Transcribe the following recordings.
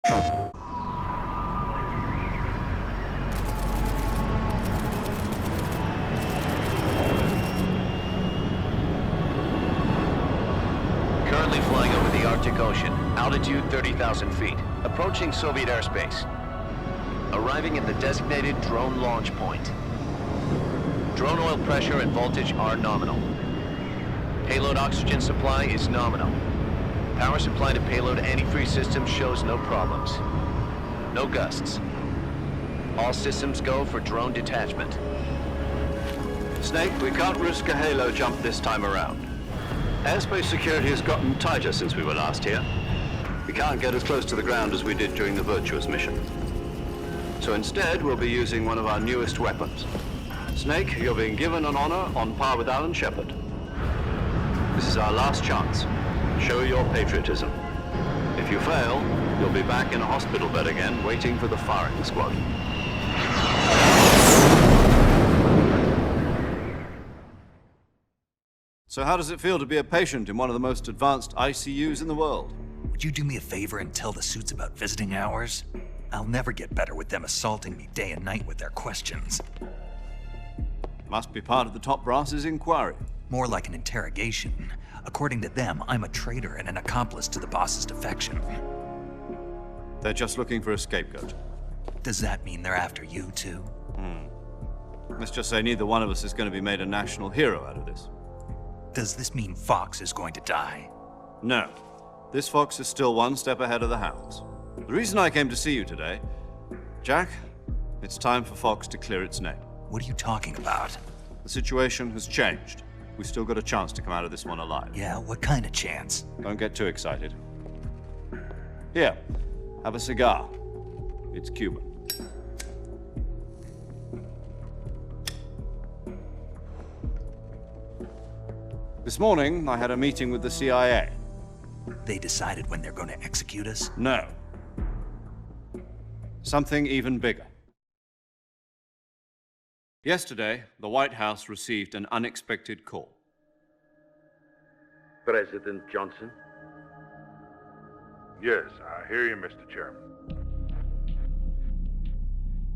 Currently flying over the Arctic Ocean, altitude 30,000 feet, approaching Soviet airspace. Arriving at the designated drone launch point. Drone oil pressure and voltage are nominal. Payload oxygen supply is nominal. Power supply to payload antifreeze system shows no problems. No gusts. All systems go for drone detachment. Snake, we can't risk a halo jump this time around. Airspace security has gotten tighter since we were last here. We can't get as close to the ground as we did during the Virtuous mission. So instead, we'll be using one of our newest weapons. Snake, you're being given an honor on par with Alan Shepard. This is our last chance. Show your patriotism. If you fail, you'll be back in a hospital bed again, waiting for the firing squad. So how does it feel to be a patient in one of the most advanced ICUs in the world? Would you do me a favor and tell the suits about visiting hours? I'll never get better with them assaulting me day and night with their questions. Must be part of the top brass's inquiry. More like an interrogation. According to them, I'm a traitor and an accomplice to the boss's defection. They're just looking for a scapegoat. Does that mean they're after you, too? Let's just say neither one of us is going to be made a national hero out of this. Does this mean Fox is going to die? No. This fox is still one step ahead of the hounds. The reason I came to see you today, Jack, it's time for Fox to clear its name. What are you talking about? The situation has changed. We've still got a chance to come out of this one alive. Yeah, what kind of chance? Don't get too excited. Here, have a cigar. It's Cuban. This morning, I had a meeting with the CIA. They decided when they're going to execute us? No. Something even bigger. Yesterday, the White House received an unexpected call. President Johnson? Yes, I hear you, Mr. Chairman.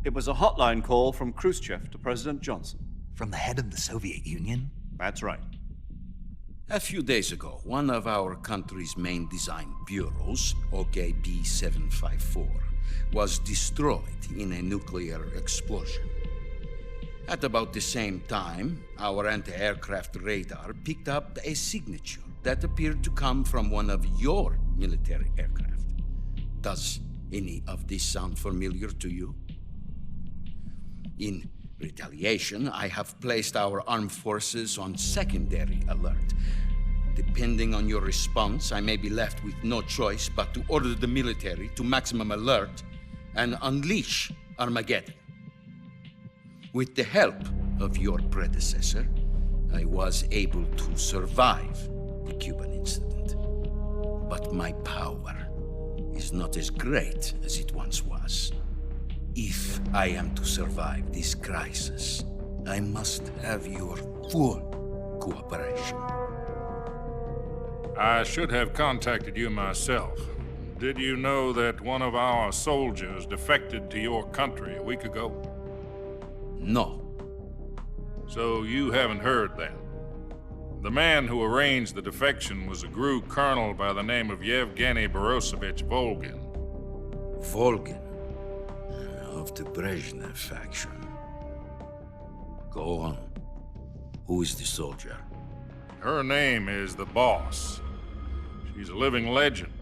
It was a hotline call from Khrushchev to President Johnson. From the head of the Soviet Union? That's right. A few days ago, one of our country's main design bureaus, OKB 754, was destroyed in a nuclear explosion. At about the same time, our anti-aircraft radar picked up a signature that appeared to come from one of your military aircraft. Does any of this sound familiar to you? In retaliation, I have placed our armed forces on secondary alert. Depending on your response, I may be left with no choice but to order the military to maximum alert and unleash Armageddon. With the help of your predecessor, I was able to survive the Cuban incident. But my power is not as great as it once was. If I am to survive this crisis, I must have your full cooperation. I should have contacted you myself. Did you know that one of our soldiers defected to your country a week ago? No. So you haven't heard then. The man who arranged the defection was a GRU colonel by the name of Yevgeny Borosovich Volgin. Volgin, of the Brezhnev faction. Go on. Who is the soldier? Her name is the Boss. She's a living legend.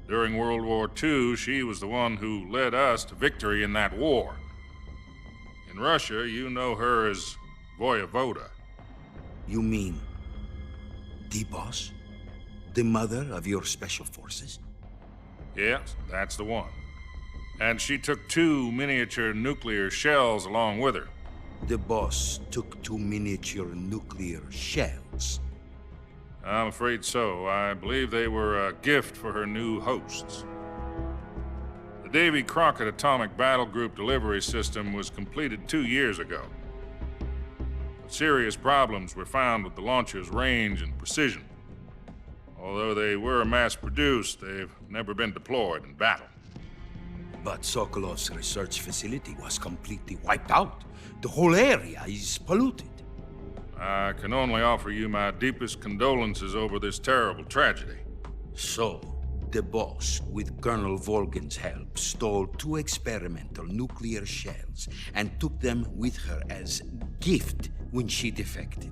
During World War II, she was the one who led us to victory in that war. In Russia, you know her as Voyevoda. You mean the Boss? The mother of your special forces? Yes, that's the one. And she took 2 miniature nuclear shells along with her. The Boss took 2 miniature nuclear shells. I'm afraid so. I believe they were a gift for her new hosts. The Davy Crockett Atomic Battle Group delivery system was completed 2 years ago. But serious problems were found with the launcher's range and precision. Although they were mass-produced, they've never been deployed in battle. But Sokolov's research facility was completely wiped out. The whole area is polluted. I can only offer you my deepest condolences over this terrible tragedy. So, the boss, with Colonel Volgin's help, stole 2 experimental nuclear shells and took them with her as gift when she defected.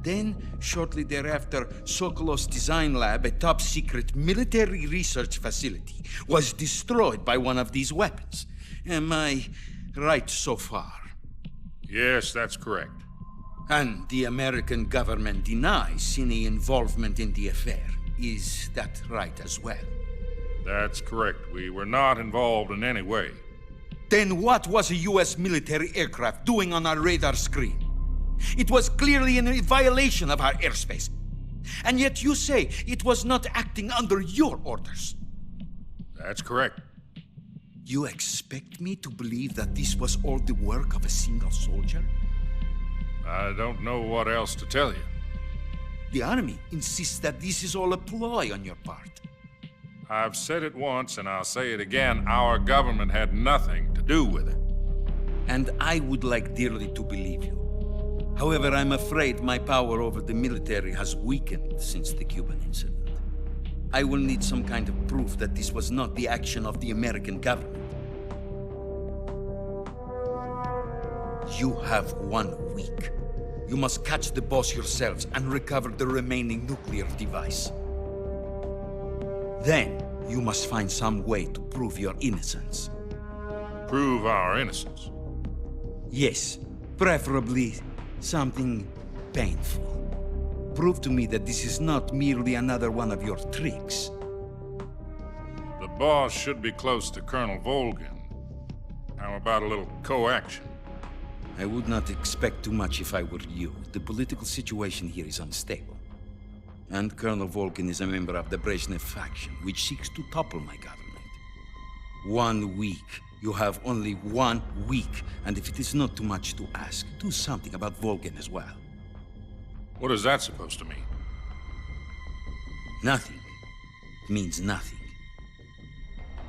Then, shortly thereafter, Sokolov's design lab, a top-secret military research facility, was destroyed by one of these weapons. Am I right so far? Yes, that's correct. And the American government denies any involvement in the affair. Is that right as well? That's correct. We were not involved in any way. Then what was a U.S. military aircraft doing on our radar screen? It was clearly in violation of our airspace. And yet you say it was not acting under your orders. That's correct. You expect me to believe that this was all the work of a single soldier? I don't know what else to tell you. The Army insists that this is all a ploy on your part. I've said it once and I'll say it again. Our government had nothing to do with it. And I would like dearly to believe you. However, I'm afraid my power over the military has weakened since the Cuban incident. I will need some kind of proof that this was not the action of the American government. You have 1 week. You must catch the boss yourselves and recover the remaining nuclear device. Then, you must find some way to prove your innocence. Prove our innocence. Yes, preferably something painful. Prove to me that this is not merely another one of your tricks. The boss should be close to Colonel Volgin. How about a little co-action? I would not expect too much if I were you. The political situation here is unstable. And Colonel Volgin is a member of the Brezhnev faction, which seeks to topple my government. 1 week. You have only 1 week. And if it is not too much to ask, do something about Volgin as well. What is that supposed to mean? Nothing. It means nothing.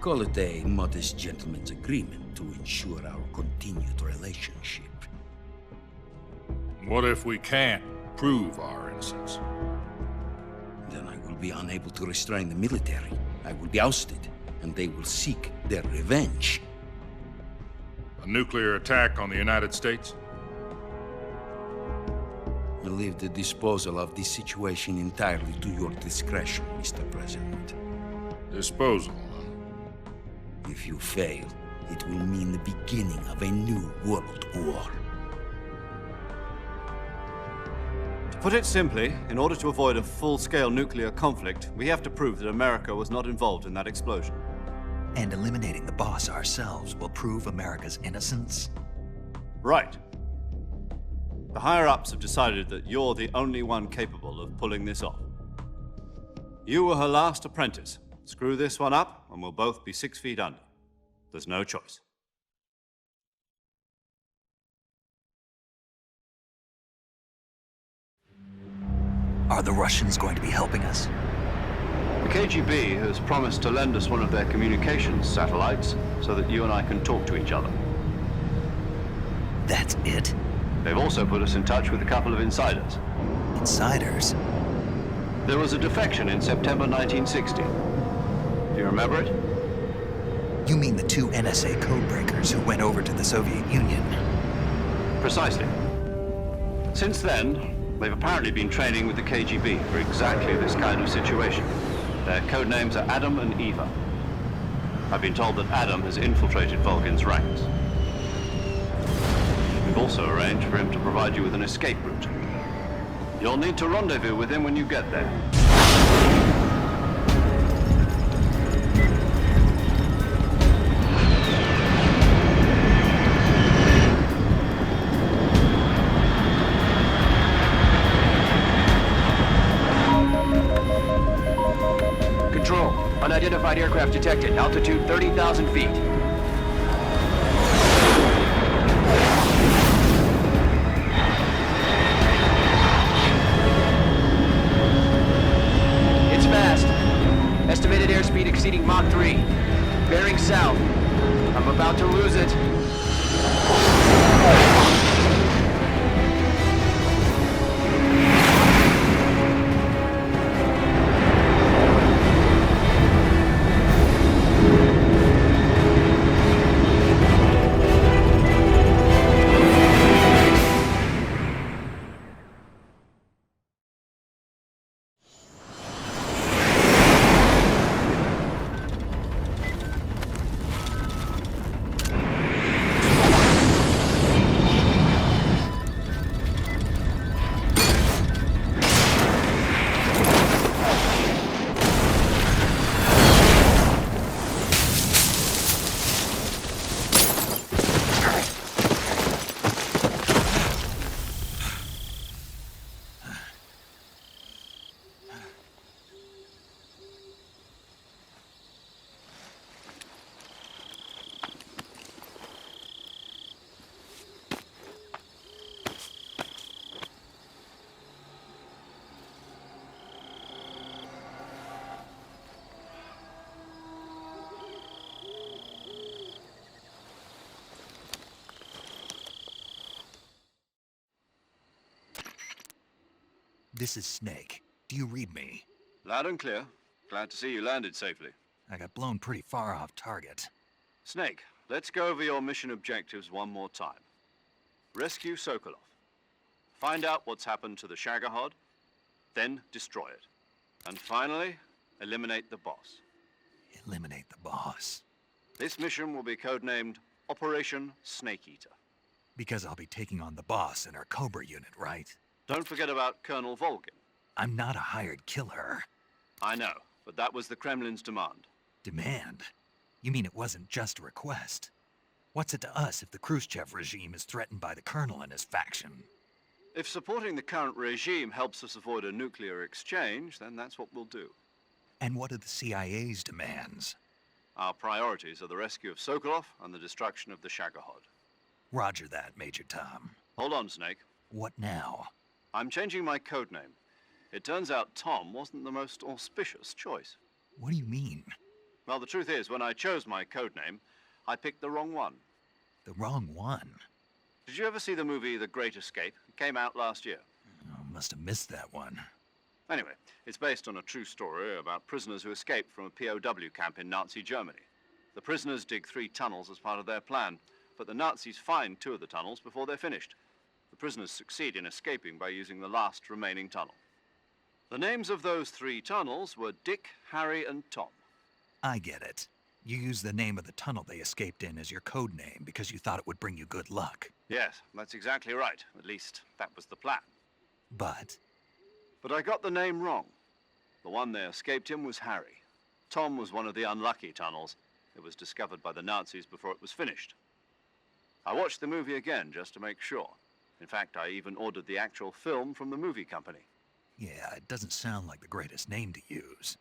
Call it a modest gentleman's agreement to ensure our continued relationship. What if we can't prove our innocence? Then I will be unable to restrain the military. I will be ousted, and they will seek their revenge. A nuclear attack on the United States? I leave the disposal of this situation entirely to your discretion, Mr. President. Disposal, huh? If you fail, it will mean the beginning of a new world war. To put it simply, in order to avoid a full-scale nuclear conflict, we have to prove that America was not involved in that explosion. And eliminating the boss ourselves will prove America's innocence? Right. The higher-ups have decided that you're the only one capable of pulling this off. You were her last apprentice. Screw this one up, and we'll both be 6 feet under. There's no choice. Are the Russians going to be helping us? The KGB has promised to lend us one of their communications satellites so that you and I can talk to each other. That's it? They've also put us in touch with a couple of insiders. Insiders? There was a defection in September 1960. Do you remember it? You mean the 2 NSA codebreakers who went over to the Soviet Union? Precisely. Since then, they've apparently been training with the KGB for exactly this kind of situation. Their code names are Adam and Eva. I've been told that Adam has infiltrated Volgin's ranks. We've also arranged for him to provide you with an escape route. You'll need to rendezvous with him when you get there. Control. Unidentified aircraft detected. Altitude 30,000 feet. It's fast. Estimated airspeed exceeding Mach 3. Bearing south. I'm about to lose it. This is Snake. Do you read me? Loud and clear. Glad to see you landed safely. I got blown pretty far off target. Snake, let's go over your mission objectives one more time. Rescue Sokolov. Find out what's happened to the Shagohod, then destroy it. And finally, eliminate the boss. Eliminate the boss. This mission will be codenamed Operation Snake Eater. Because I'll be taking on the boss in our Cobra unit, right? Don't forget about Colonel Volgin. I'm not a hired killer. I know, but that was the Kremlin's demand. Demand? You mean it wasn't just a request? What's it to us if the Khrushchev regime is threatened by the Colonel and his faction? If supporting the current regime helps us avoid a nuclear exchange, then that's what we'll do. And what are the CIA's demands? Our priorities are the rescue of Sokolov and the destruction of the Shagohod. Roger that, Major Tom. Hold on, Snake. What now? I'm changing my codename. It turns out Tom wasn't the most auspicious choice. What do you mean? Well, the truth is, when I chose my codename, I picked the wrong one. The wrong one? Did you ever see the movie The Great Escape? It came out last year. Oh, must have missed that one. Anyway, it's based on a true story about prisoners who escaped from a POW camp in Nazi Germany. The prisoners dig 3 tunnels as part of their plan, but the Nazis find 2 of the tunnels before they're finished. The prisoners succeed in escaping by using the last remaining tunnel. The names of those 3 tunnels were Dick, Harry, and Tom. I get it. You used the name of the tunnel they escaped in as your code name because you thought it would bring you good luck. Yes, that's exactly right. At least, that was the plan. But But I got the name wrong. The one they escaped in was Harry. Tom was one of the unlucky tunnels. It was discovered by the Nazis before it was finished. I watched the movie again just to make sure. In fact, I even ordered the actual film from the movie company. yeah, it doesn't sound like the greatest name to use.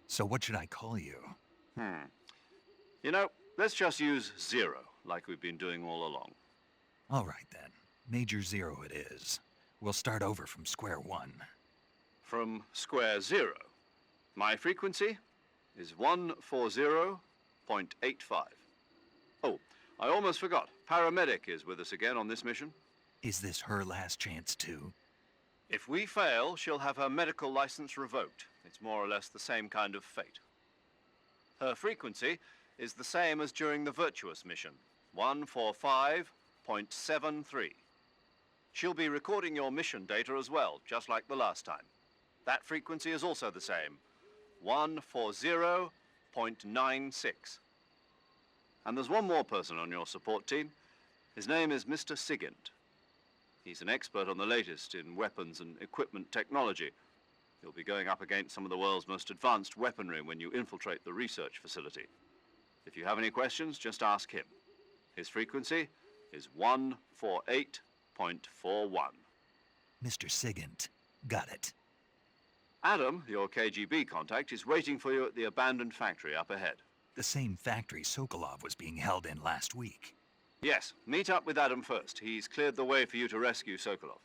So what should I call you? You know, let's just use Zero, like we've been doing all along. All right then. Major Zero it is. We'll start over from square one. From square 0. My frequency is 140.85. Oh, I almost forgot. Paramedic is with us again on this mission. Is this her last chance too? If we fail, she'll have her medical license revoked. It's more or less the same kind of fate. Her frequency is the same as during the Virtuous mission, 145.73. She'll be recording your mission data as well, just like the last time. That frequency is also the same, 140.96. And there's one more person on your support team. His name is Mr. Sigint. He's an expert on the latest in weapons and equipment technology. You'll be going up against some of the world's most advanced weaponry when you infiltrate the research facility. If you have any questions, just ask him. His frequency is 148.41. Mr. Sigint. Got it. Adam, your KGB contact, is waiting for you at the abandoned factory up ahead. The same factory Sokolov was being held in last week. Yes, meet up with Adam first. He's cleared the way for you to rescue Sokolov.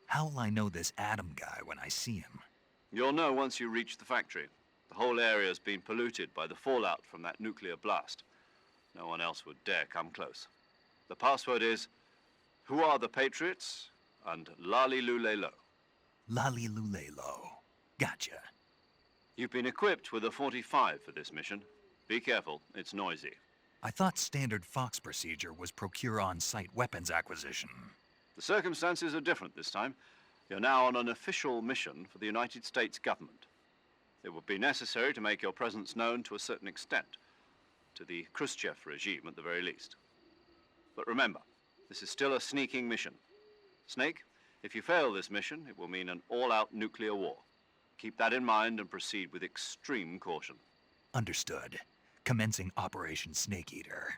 How will I know this Adam guy when I see him? You'll know once you reach the factory. The whole area's been polluted by the fallout from that nuclear blast. No one else would dare come close. The password is, "Who are the Patriots?" and "Lali Lulelo." Lali Lulelo. Gotcha. You've been equipped with a 45 for this mission. Be careful, it's noisy. I thought standard Fox procedure was procure on-site weapons acquisition. The circumstances are different this time. You're now on an official mission for the United States government. It would be necessary to make your presence known to a certain extent, to the Khrushchev regime at the very least. But remember, this is still a sneaking mission. Snake, if you fail this mission, it will mean an all-out nuclear war. Keep that in mind and proceed with extreme caution. Understood. Commencing Operation Snake Eater.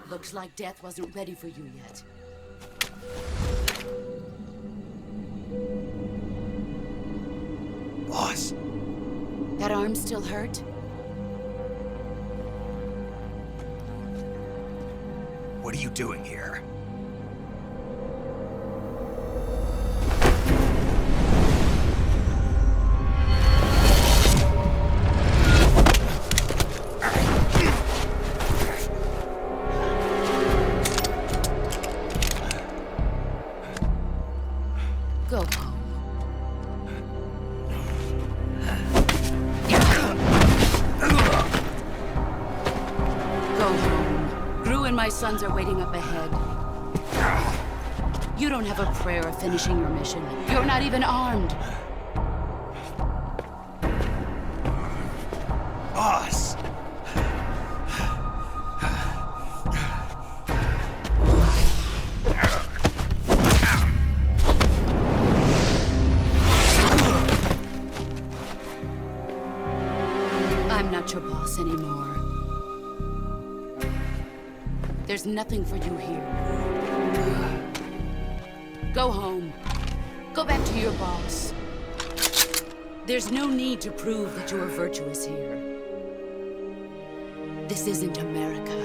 Looks like death wasn't ready for you yet. Boss, That arm still hurt? what are you doing here? Go home. Go home. Gru and my sons are waiting up ahead. You don't have a prayer of finishing your mission. You're not even armed. Boss! I'm not your boss anymore. There's nothing for you here. Go home. Go back to your boss. There's no need to prove that you are virtuous here. This isn't America.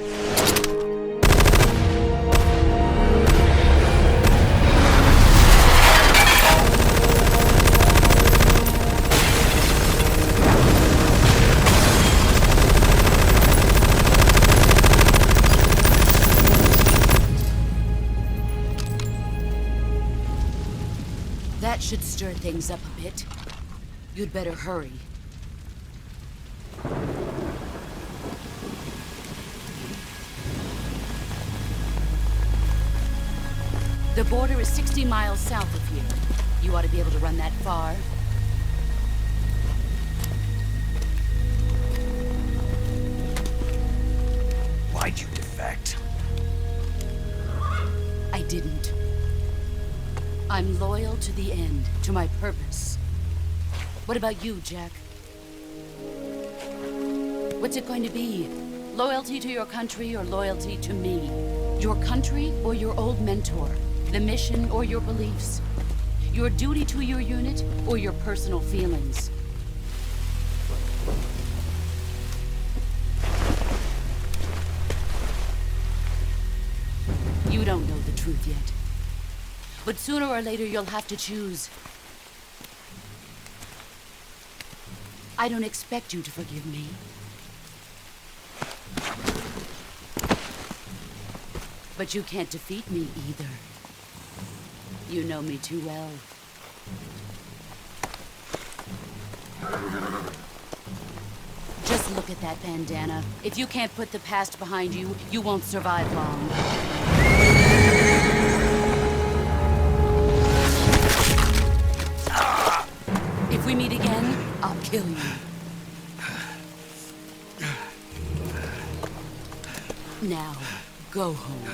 That should stir things up a bit. You'd better hurry. The border is 60 miles south of here. You ought to be able to run that far. Why'd you defect? I didn't. I'm loyal to the end, to my purpose. What about you, Jack? What's it going to be? Loyalty to your country or loyalty to me? Your country or your old mentor? The mission or your beliefs? Your duty to your unit or your personal feelings? You don't know the truth yet. But sooner or later, you'll have to choose. I don't expect you to forgive me. But you can't defeat me either. You know me too well. Just look at that bandana. If you can't put the past behind you, you won't survive long. If we meet again, I'll kill you. Now, go home.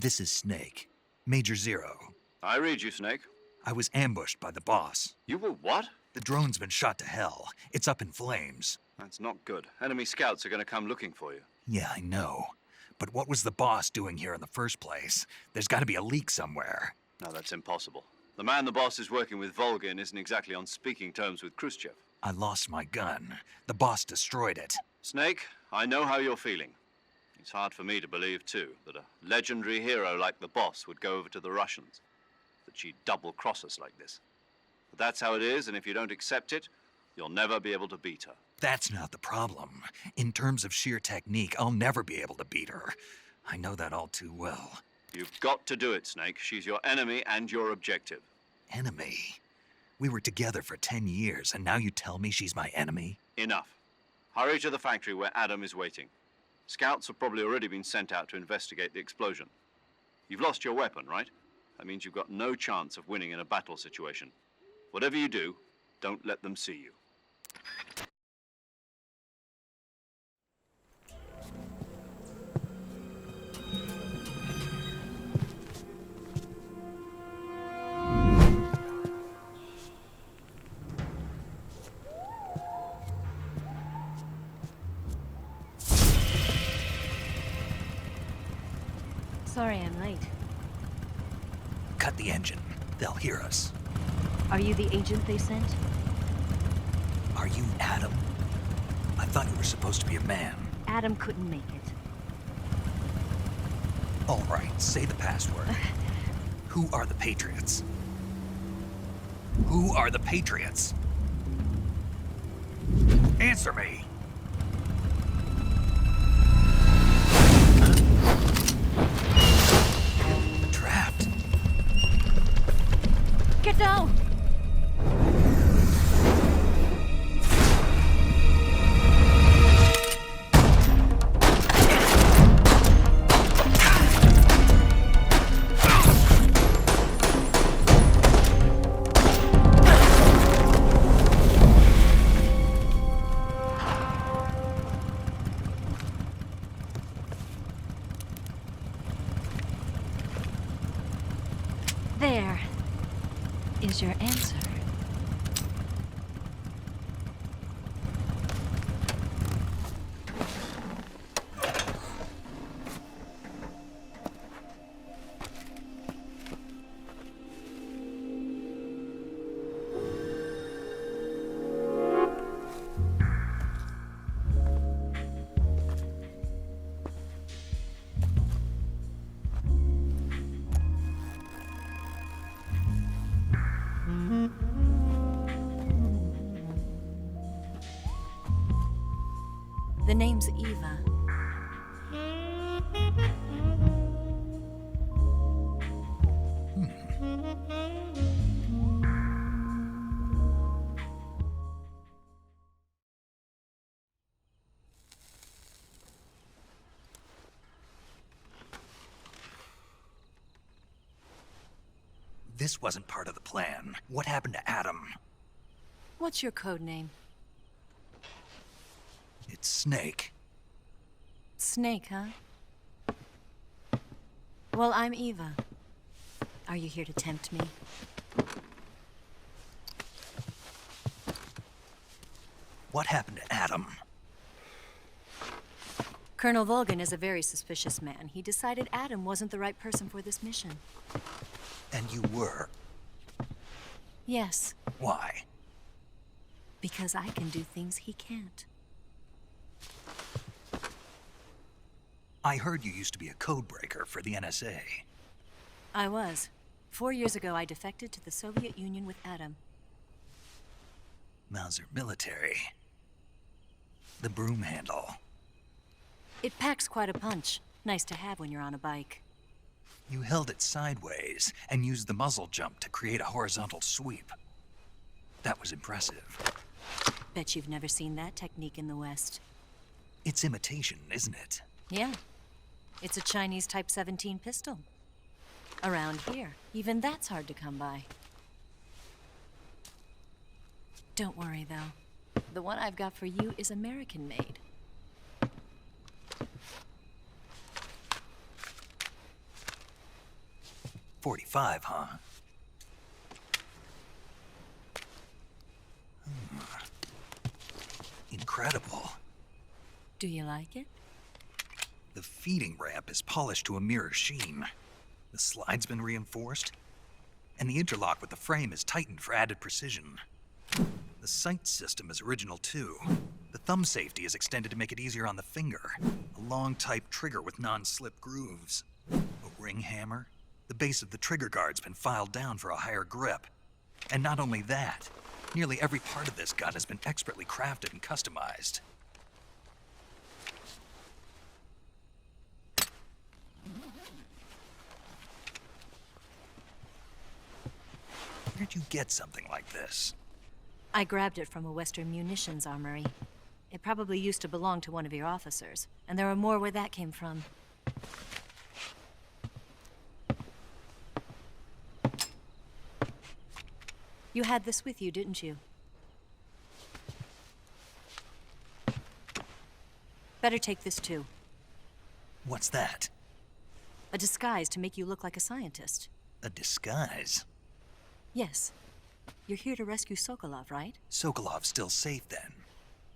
This is Snake. Major Zero. I read you, Snake. I was ambushed by the boss. You were what? The drone's been shot to hell. It's up in flames. That's not good. Enemy scouts are going to come looking for you. Yeah, I know. But what was the boss doing here in the first place? There's got to be a leak somewhere. No, that's impossible. The man the boss is working with, Volgin, isn't exactly on speaking terms with Khrushchev. I lost my gun. The boss destroyed it. Snake, I know how you're feeling. It's hard for me to believe, too, that a legendary hero like the boss would go over to the Russians. That she'd double-cross us like this. But that's how it is, and if you don't accept it, you'll never be able to beat her. That's not the problem. In terms of sheer technique, I'll never be able to beat her. I know that all too well. You've got to do it, Snake. She's your enemy and your objective. Enemy? We were together for 10 years, and now you tell me she's my enemy? Enough. Hurry to the factory where Adam is waiting. Scouts have probably already been sent out to investigate the explosion. You've lost your weapon, right? That means you've got no chance of winning in a battle situation. Whatever you do, don't let them see you. Sorry I'm late. Cut the engine. They'll hear us. Are you the agent they sent? Are you Adam? I thought you were supposed to be a man. Adam couldn't make it. All right, say the password. Who are the Patriots? Who are the Patriots? Answer me! Trapped. Get down! There is your answer. The name's Eva. This wasn't part of the plan. What happened to Adam? What's your code name? It's Snake. Snake, huh? Well, I'm Eva. Are you here to tempt me? What happened to Adam? Colonel Volgin is a very suspicious man. He decided Adam wasn't the right person for this mission. And you were. Yes, Why? because I can do things he can't. I heard you used to be a codebreaker for the NSA. I was. 4 years ago, I defected to the Soviet Union with Adam. Mauser military. The broom handle. It packs quite a punch. Nice to have when you're on a bike. You held it sideways and used the muzzle jump to create a horizontal sweep. That was impressive. Bet you've never seen that technique in the West. It's imitation, isn't it? Yeah. It's a Chinese Type 17 pistol. Around here, even that's hard to come by. Don't worry, though. The one I've got for you is American-made. 45, huh? Incredible. Do you like it? The feeding ramp is polished to a mirror sheen. The slide's been reinforced, and the interlock with the frame is tightened for added precision. The sight system is original too. The thumb safety is extended to make it easier on the finger. A long type trigger with non-slip grooves. A ring hammer. The base of the trigger guard's been filed down for a higher grip. And not only that, nearly every part of this gun has been expertly crafted and customized. Where'd you get something like this? I grabbed it from a Western munitions armory. It probably used to belong to one of your officers, and there are more where that came from. You had this with you, didn't you? Better take this too. What's that? A disguise to make you look like a scientist. A disguise? Yes. You're here to rescue Sokolov, right? Sokolov's still safe then?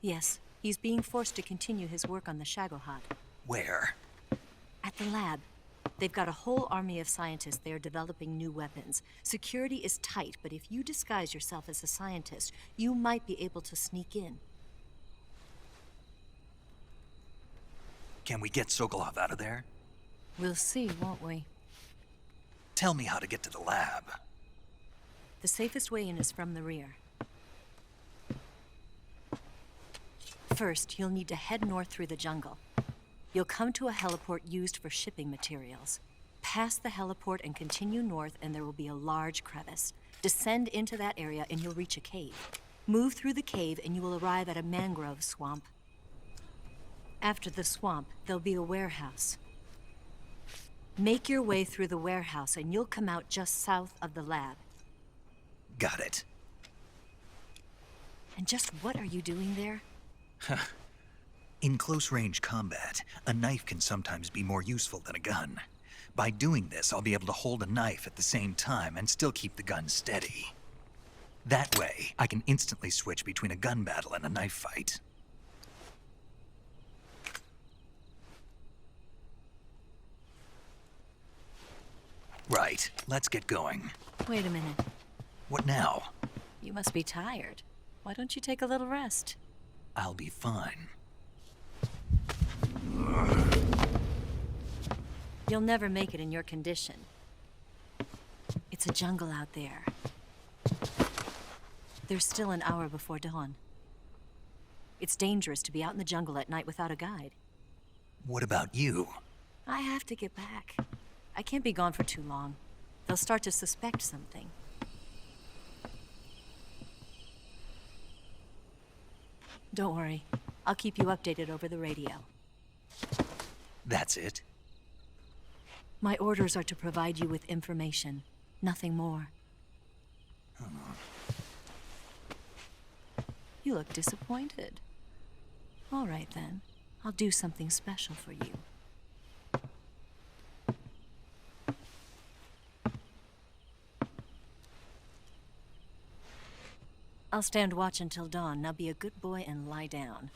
Yes. He's being forced to continue his work on the Shagohod. Where? At the lab. They've got a whole army of scientists there developing new weapons. Security is tight, but if you disguise yourself as a scientist, you might be able to sneak in. Can we get Sokolov out of there? We'll see, won't we? Tell me how to get to the lab. The safest way in is from the rear. First, you'll need to head north through the jungle. You'll come to a heliport used for shipping materials. Pass the heliport and continue north, and there will be a large crevice. Descend into that area and you'll reach a cave. Move through the cave and you will arrive at a mangrove swamp. After the swamp, there'll be a warehouse. Make your way through the warehouse and you'll come out just south of the lab. Got it. And just what are you doing there? In close-range combat, a knife can sometimes be more useful than a gun. By doing this, I'll be able to hold a knife at the same time and still keep the gun steady. That way, I can instantly switch between a gun battle and a knife fight. Right, let's get going. Wait a minute. What now? You must be tired. Why don't you take a little rest? I'll be fine. You'll never make it in your condition. It's a jungle out there. There's still an hour before dawn. It's dangerous to be out in the jungle at night without a guide. What about you? I have to get back. I can't be gone for too long. They'll start to suspect something. Don't worry. I'll keep you updated over the radio. That's it? My orders are to provide you with information. Nothing more. You look disappointed. All right, then. I'll do something special for you. I'll stand watch until dawn. Now be a good boy and lie down.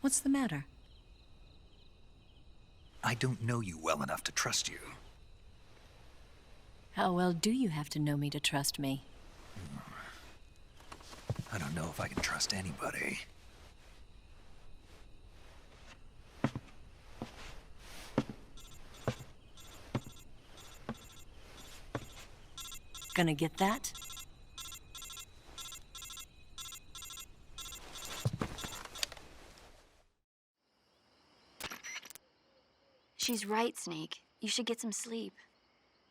What's the matter? I don't know you well enough to trust you. How well do you have to know me to trust me? I don't know if I can trust anybody. Gonna get that? She's right, Snake. You should get some sleep.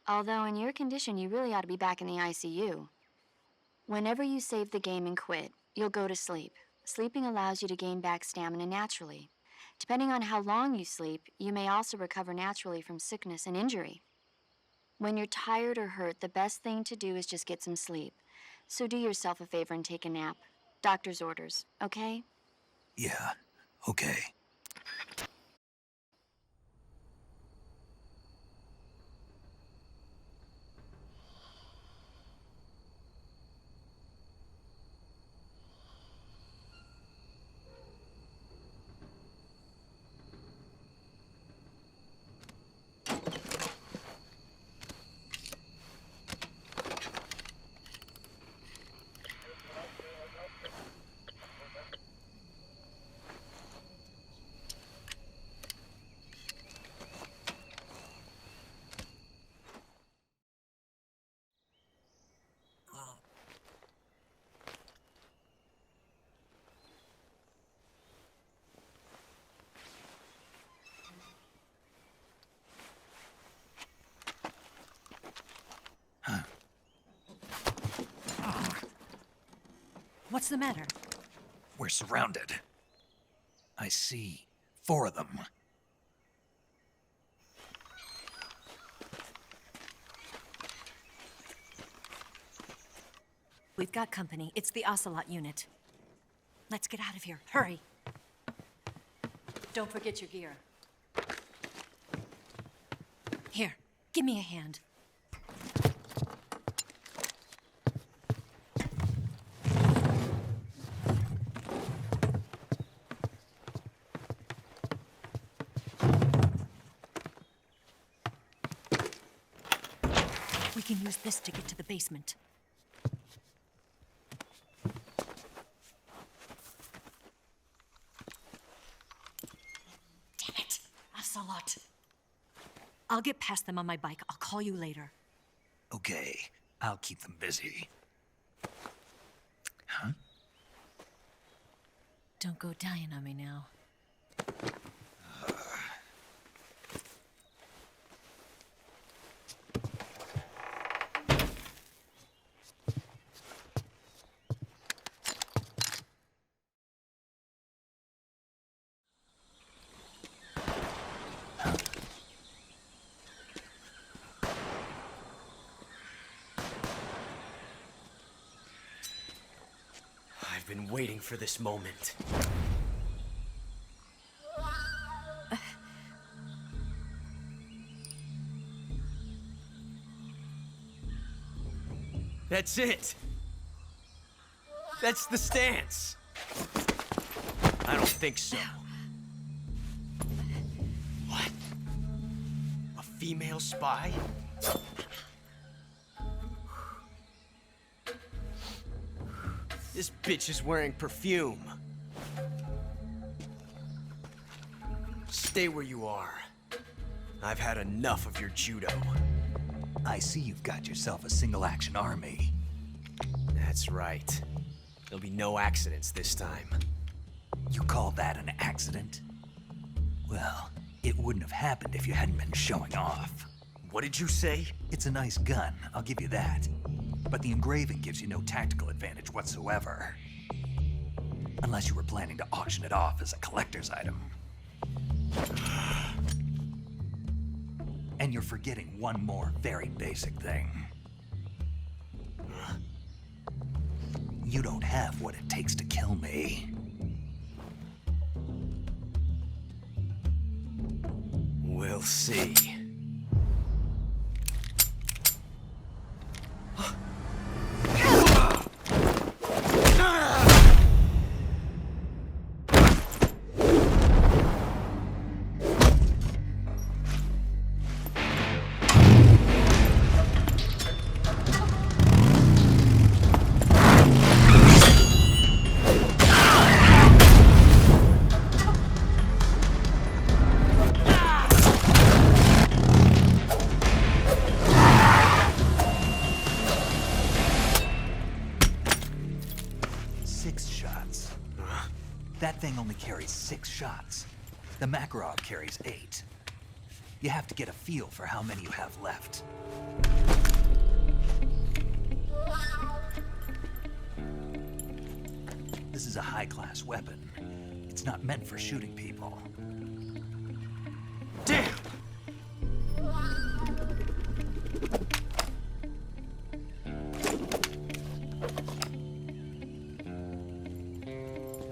Although in your condition, you really ought to be back in the ICU. Whenever you save the game and quit, you'll go to sleep. Sleeping allows you to gain back stamina naturally. Depending on how long you sleep, you may also recover naturally from sickness and injury. When you're tired or hurt, the best thing to do is just get some sleep. So do yourself a favor and take a nap. Doctor's orders, okay? Yeah, okay. What's the matter? We're surrounded. I see 4 of them. We've got company. It's the Ocelot unit. Let's get out of here. Hurry. Don't forget your gear. Here, give me a hand. We can use this to get to the basement. Damn it, Ocelot. I'll get past them on my bike. I'll call you later. Okay, I'll keep them busy. Huh? Don't go dying on me now. I've been waiting for this moment. That's it. That's the stance. I don't think so. What? A female spy? This bitch is wearing perfume. Stay where you are. I've had enough of your judo. I see you've got yourself a single-action army. That's right. There'll be no accidents this time. You call that an accident? Well, it wouldn't have happened if you hadn't been showing off. What did you say? It's a nice gun, I'll give you that. But the engraving gives you no tactical advantage whatsoever. Unless you were planning to auction it off as a collector's item. And you're forgetting one more very basic thing. You don't have what it takes to kill me. We'll see. That thing only carries 6 shots. The Makarov carries 8. You have to get a feel for how many you have left. This is a high-class weapon. It's not meant for shooting people. Damn!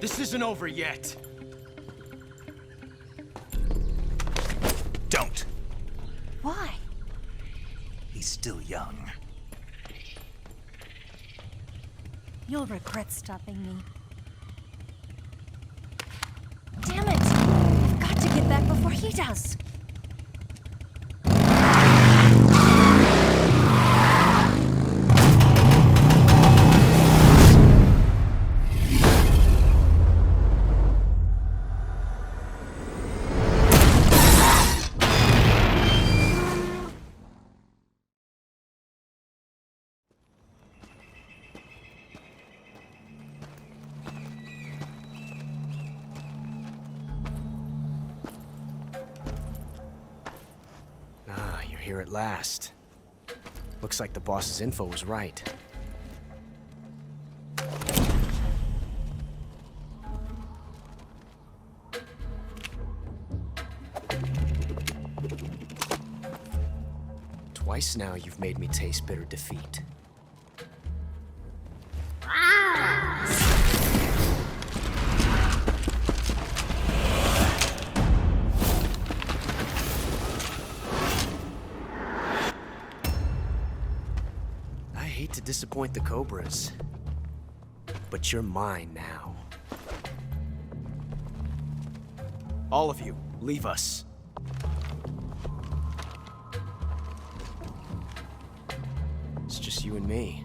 This isn't over yet. Don't. Why? He's still young. You'll regret stopping me. Damn it! I've got to get back before he does. Here at last. Looks like the boss's info was right. Twice now you've made me taste bitter defeat. I hate to disappoint the Cobras, but you're mine now. All of you, leave us. It's just you and me.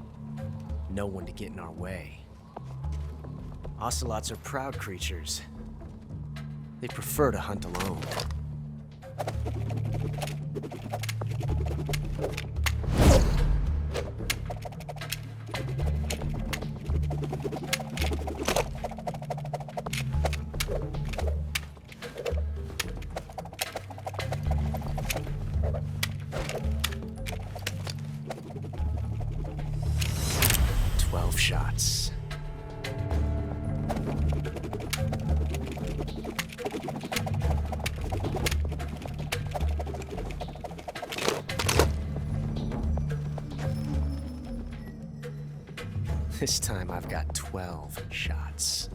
No one to get in our way. Ocelots are proud creatures. They prefer to hunt alone. Shots. This time I've got 12 shots.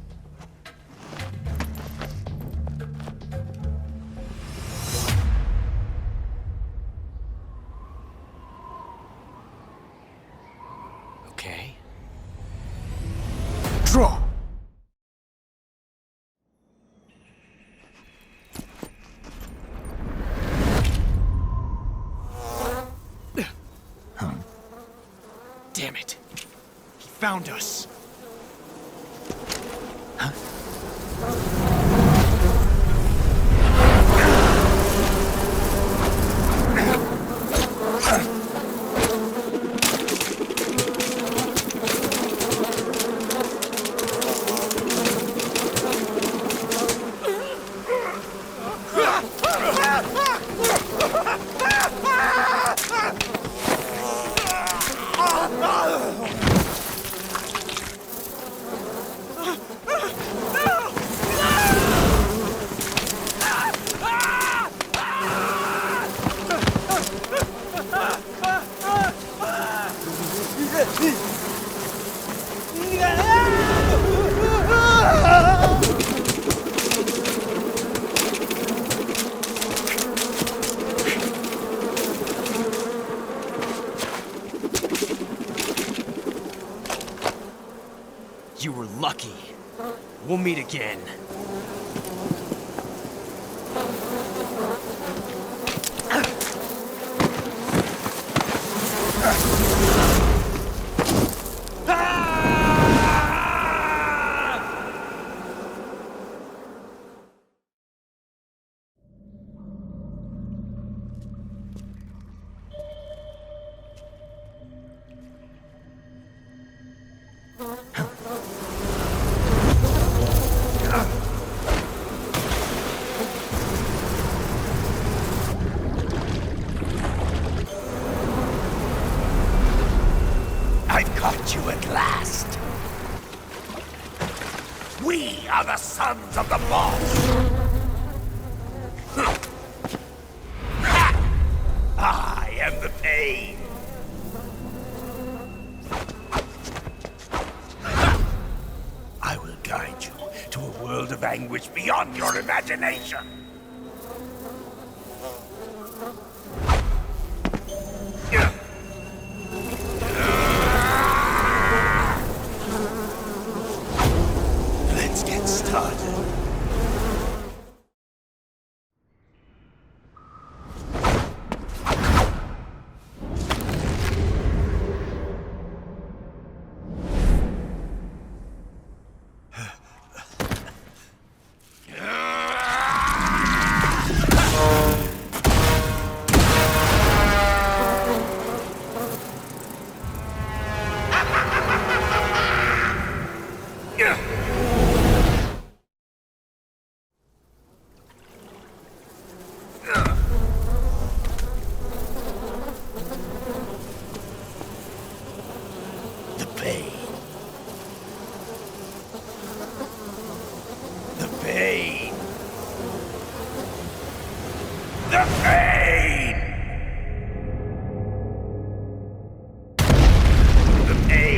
Okay. Draw! Damn it. He found us. You were lucky. We'll meet again. I've caught you at last. We are the sons of the boss. I am the pain. I will guide you to a world of anguish beyond your imagination. Let's get started. The pain. The pain. The pain! to pay.